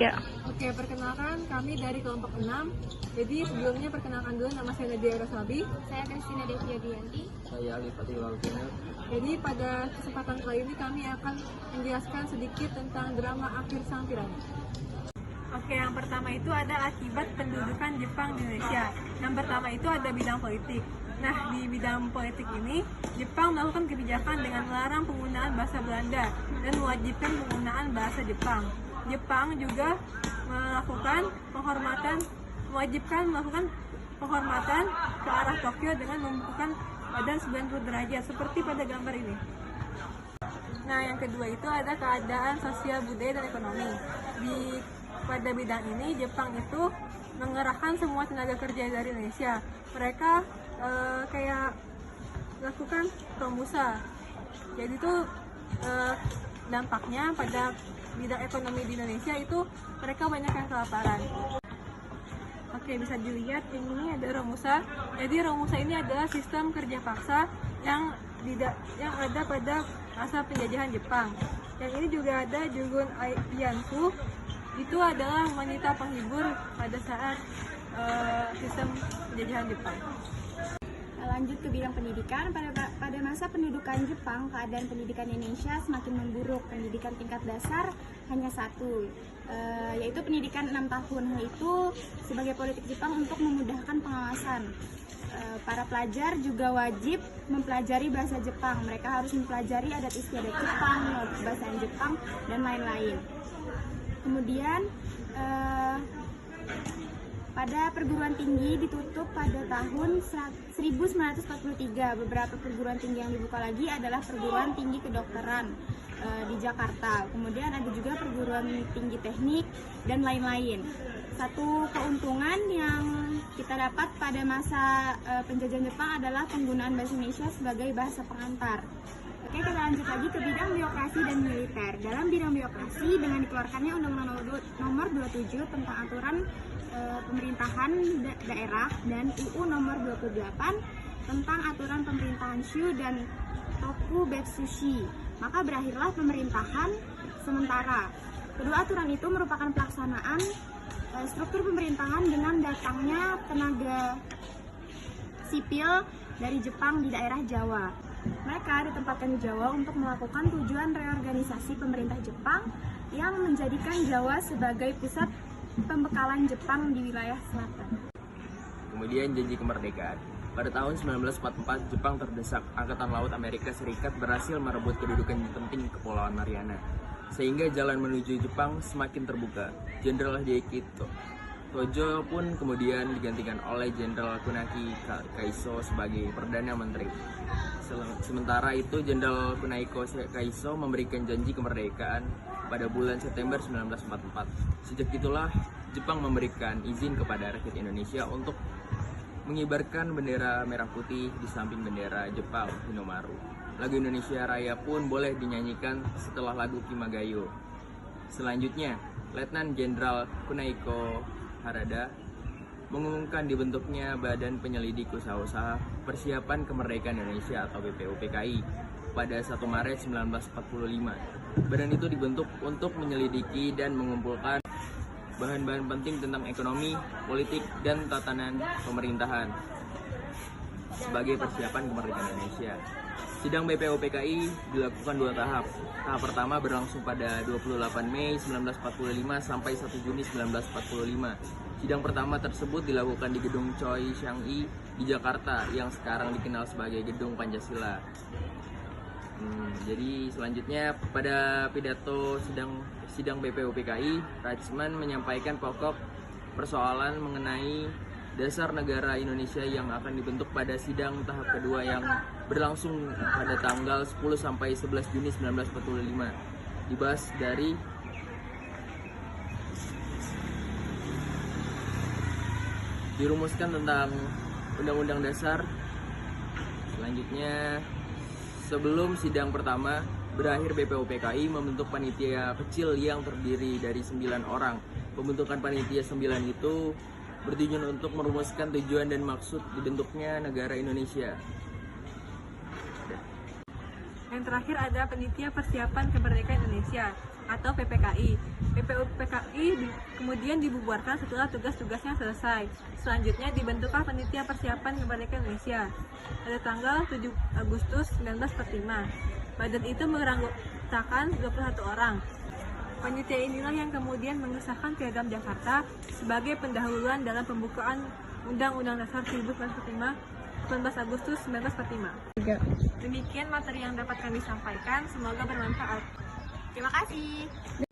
Ya. Oke, perkenalkan kami dari kelompok 6. Jadi sebelumnya perkenalkan dulu, nama saya Nadia Rosabi. Saya Kristina Devia Dianti. Saya Ali Fatih Waltiner. Jadi pada kesempatan kali ini kami akan menjelaskan sedikit tentang drama Akhir Sang Tirani. Oke, yang pertama itu ada akibat pendudukan Jepang di Indonesia. Yang pertama itu ada bidang politik. Nah, di bidang politik ini, Jepang melakukan kebijakan dengan melarang penggunaan bahasa Belanda dan mewajibkan penggunaan bahasa Jepang. Jepang juga mewajibkan melakukan penghormatan ke arah Tokyo dengan membukukan badan 90 derajat seperti pada gambar ini. Nah, yang kedua itu ada keadaan sosial, budaya, dan ekonomi. Pada bidang ini, Jepang itu mengerahkan semua tenaga kerja dari Indonesia. Mereka kayak melakukan promusa. Jadi itu dampaknya pada bidang ekonomi di Indonesia itu mereka banyak yang kelaparan. Oke, bisa dilihat ini ada Romusa. Jadi Romusa ini adalah sistem kerja paksa yang ada pada masa penjajahan Jepang. Yang ini juga ada Jugun Ianfu. Itu adalah wanita penghibur pada saat sistem penjajahan Jepang. Lanjut ke bidang pendidikan, pada masa pendudukan Jepang, keadaan pendidikan Indonesia semakin memburuk. Pendidikan tingkat dasar hanya satu, yaitu pendidikan 6 tahun. Hal itu sebagai politik Jepang untuk memudahkan pengawasan. Para pelajar juga wajib mempelajari bahasa Jepang. Mereka harus mempelajari adat istiadat Jepang, bahasa Jepang, dan lain-lain. Kemudian pada perguruan tinggi ditutup pada tahun 1943. Beberapa perguruan tinggi yang dibuka lagi adalah perguruan tinggi kedokteran di Jakarta. Kemudian ada juga perguruan tinggi teknik dan lain-lain. Satu keuntungan yang kita dapat pada masa penjajahan Jepang adalah penggunaan bahasa Indonesia sebagai bahasa pengantar. Oke, kita lanjut lagi ke bidang birokrasi dan militer. Dalam bidang birokrasi, dengan dikeluarkannya Undang-Undang Nomor 27 tentang aturan pemerintahan daerah dan UU Nomor 28 tentang aturan pemerintahan Shu dan Tokubetsushi, maka berakhirlah pemerintahan sementara. Kedua aturan itu merupakan pelaksanaan struktur pemerintahan dengan datangnya tenaga sipil dari Jepang di daerah Jawa. Mereka ditempatkan di Jawa untuk melakukan tujuan reorganisasi pemerintah Jepang yang menjadikan Jawa sebagai pusat pembekalan Jepang di wilayah selatan. Kemudian janji kemerdekaan. Pada tahun 1944, Jepang terdesak. Angkatan Laut Amerika Serikat berhasil merebut kedudukan penting Kepulauan Mariana, sehingga jalan menuju Jepang semakin terbuka. Jenderal Heike Tojo pun kemudian digantikan oleh Jenderal Kunaki Kaiso sebagai Perdana Menteri. Sementara itu, Jenderal Kunihiko Kaiso memberikan janji kemerdekaan pada bulan September 1944. Sejak itulah, Jepang memberikan izin kepada rakyat Indonesia untuk mengibarkan bendera merah putih di samping bendera Jepang, Hinomaru. Lagu Indonesia Raya pun boleh dinyanyikan setelah lagu Kimagayo. Selanjutnya, Letnan Jenderal Kunihiko Harada mengumumkan dibentuknya Badan Penyelidik Usaha-Usaha Persiapan Kemerdekaan Indonesia atau BPUPKI pada 1 Maret 1945. Badan itu dibentuk untuk menyelidiki dan mengumpulkan bahan-bahan penting tentang ekonomi, politik, dan tatanan pemerintahan sebagai persiapan kemerdekaan Indonesia. Sidang BPUPKI dilakukan 2 tahap. Tahap pertama berlangsung pada 28 Mei 1945 sampai 1 Juni 1945. Sidang pertama tersebut dilakukan di Gedung Choi Chang-i di Jakarta yang sekarang dikenal sebagai Gedung Pancasila. Jadi selanjutnya pada pidato sidang BPUPKI, Rachman menyampaikan pokok persoalan mengenai dasar negara Indonesia yang akan dibentuk pada sidang tahap kedua yang berlangsung pada tanggal 10 sampai 11 Juni 1945. Dibahas dari dirumuskan tentang Undang-Undang Dasar. Selanjutnya, sebelum sidang pertama berakhir, BPUPKI membentuk panitia kecil yang terdiri dari 9 orang. Pembentukan panitia 9 itu bertujuan untuk merumuskan tujuan dan maksud dibentuknya negara Indonesia. Yang terakhir ada Panitia Persiapan Kemerdekaan Indonesia atau PPKI. PPKI kemudian dibubarkan setelah tugas-tugasnya selesai. Selanjutnya dibentuklah Panitia Persiapan Kemerdekaan Indonesia pada tanggal 7 Agustus 1945. Badan itu beranggotakan 21 orang. Panitia inilah yang kemudian mengesahkan Piagam Jakarta sebagai pendahuluan dalam pembukaan Undang-Undang Dasar 1945 19 Agustus 1945. Demikian materi yang dapat kami sampaikan, semoga bermanfaat. Terima kasih.